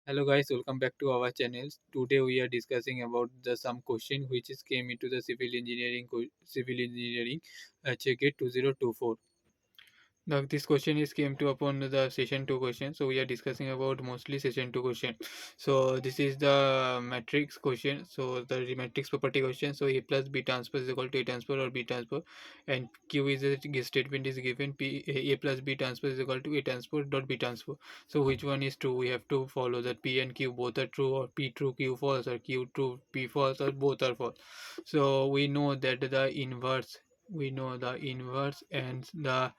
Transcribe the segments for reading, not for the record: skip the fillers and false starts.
Hello guys, welcome back to our channel. Today we are discussing about the some question which is came into the civil engineering check it 2024. Now this question is came to upon the session 2 question. So we are discussing about mostly session 2 question. So this is the matrix question. So the matrix property question. So a plus b transpose is equal to a transpose or b transpose, and q is a statement is given p a plus b transpose is equal to a transpose dot b transpose. So which one is true? We have to follow that p and q both are true, or p true q false, or q true p false, or both are false. So we know that the inverse and the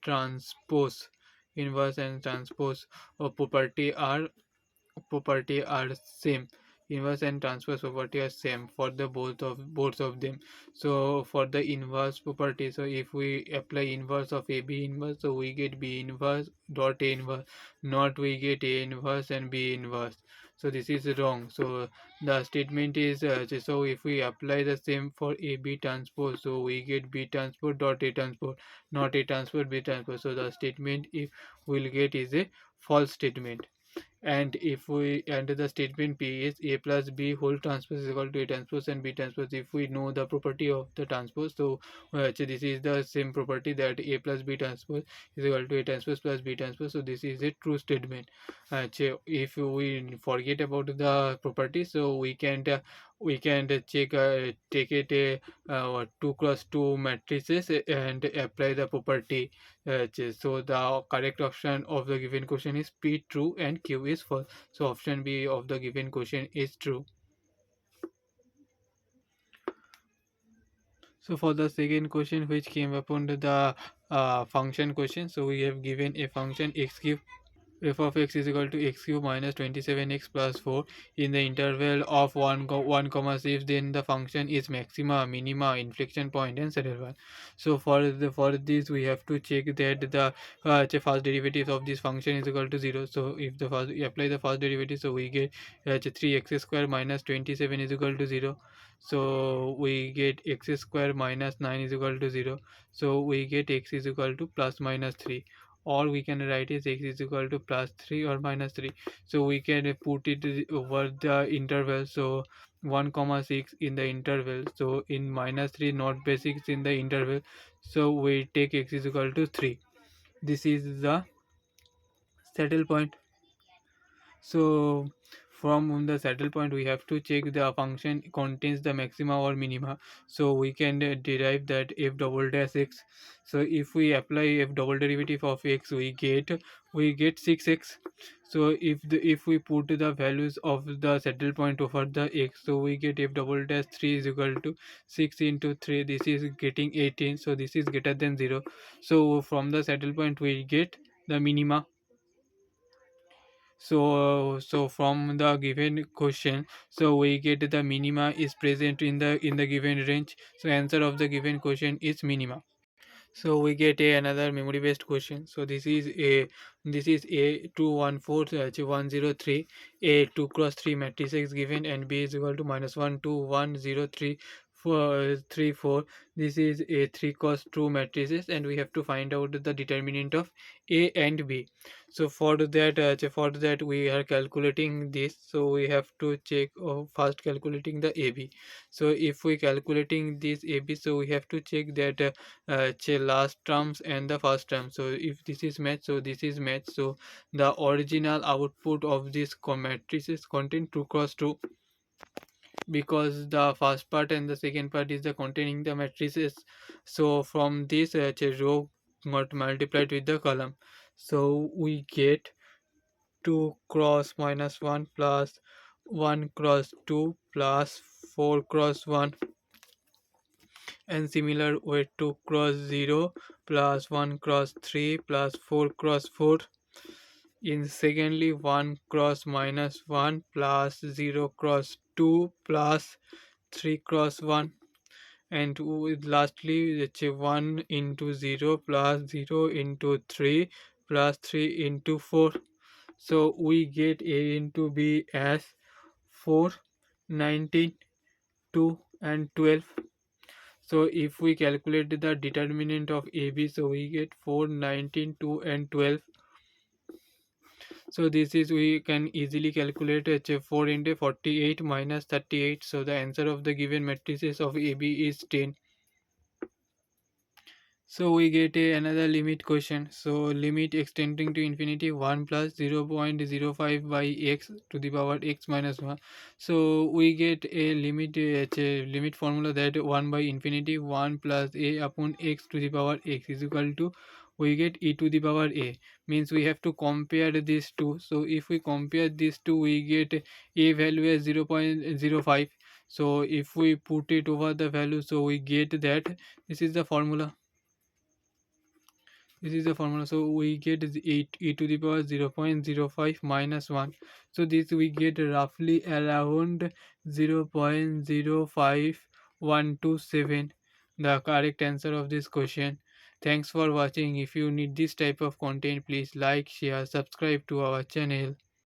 transpose inverse and transpose property are same. Inverse and transpose property are same for the both of them. So for the inverse property, so if we apply inverse of a b inverse, so we get b inverse dot a inverse, not we get a inverse and b inverse. So this is wrong. So the statement is so if we apply the same for a b transpose, so we get b transpose dot a transpose, not a transpose b transpose. So the statement if we'll get is a false statement. And if we enter the statement p is a plus b whole transpose is equal to a transpose and b transpose, if we know the property of the transpose, so this is the same property that a plus b transpose is equal to a transpose plus b transpose. So this is a true statement. If we forget about the property, so we can check take it a 2 cross 2 matrices and apply the property. So the correct option of the given question is P true and Q is false. So option B of the given question is true. So for the second question which came upon the function question, so we have given a function x cube f of x is equal to x cube minus 27x plus 4 in the interval of 1 comma 6, then the function is maxima, minima, inflection point and saddle point. So for this we have to check that the first derivative of this function is equal to 0. So if the first we apply the first derivative, so we get 3x square minus 27 is equal to 0. So we get x square minus 9 is equal to 0. So we get x is equal to plus minus 3, or we can write is x is equal to plus 3 or minus 3. So we can put it over the interval, so 1 comma 6 in the interval, so in minus 3 not basics in the interval, so we take x is equal to 3. This is the saddle point. So from the saddle point we have to check the function contains the maxima or minima. So we can derive that f double dash x. So if we apply f double derivative of x, we get 6x. So if we put the values of the saddle point over the x, so we get f double dash 3 is equal to 6 into 3, this is getting 18. So this is greater than 0. So from the saddle point we get the minima. So from the given question, so we get the minima is present in the given range. So answer of the given question is minima. So we get another memory based question. So this is a 214103, a 2 cross 3 matrix is given and b is equal to minus 1 2 1 0 3 4 3 4. This is a 3 cross 2 matrices and we have to find out the determinant of a and b. So for that we are calculating this, so we have to check first calculating the ab. So if we calculating this ab, so we have to check that last terms and the first term. So if this is match, so this is match. So the original output of this matrices contain 2 cross 2, because the first part and the second part is the containing the matrices. So from this row got multiplied with the column, so we get 2 cross minus 1 plus 1 cross 2 plus 4 cross 1, and similar way 2 cross 0 plus 1 cross 3 plus 4 cross 4. In secondly 1 cross minus 1 plus 0 cross 2 plus 3 cross 1, and lastly it's 1 into 0 plus 0 into 3 plus 3 into 4. So we get a into b as 4, 19, 2 and 12. So if we calculate the determinant of AB, so we get 4, 19, 2 and 12. So this is, we can easily calculate 4 into 48 minus 38. So the answer of the given matrices of AB is 10. So we get another limit question. So limit extending to infinity 1 plus 0.05 by x to the power x minus 1. So we get a limit, limit formula, that 1 by infinity 1 plus a upon x to the power x is equal to, we get e to the power a. Means we have to compare these two. So if we compare these two, we get a value as 0.05. So if we put it over the value, so we get that this is the formula. This is the formula. So we get is 8 e to the power 0.05 minus 1. So this we get roughly around 0.05127, the correct answer of this question. Thanks for watching. If you need this type of content, please like, share, subscribe to our channel.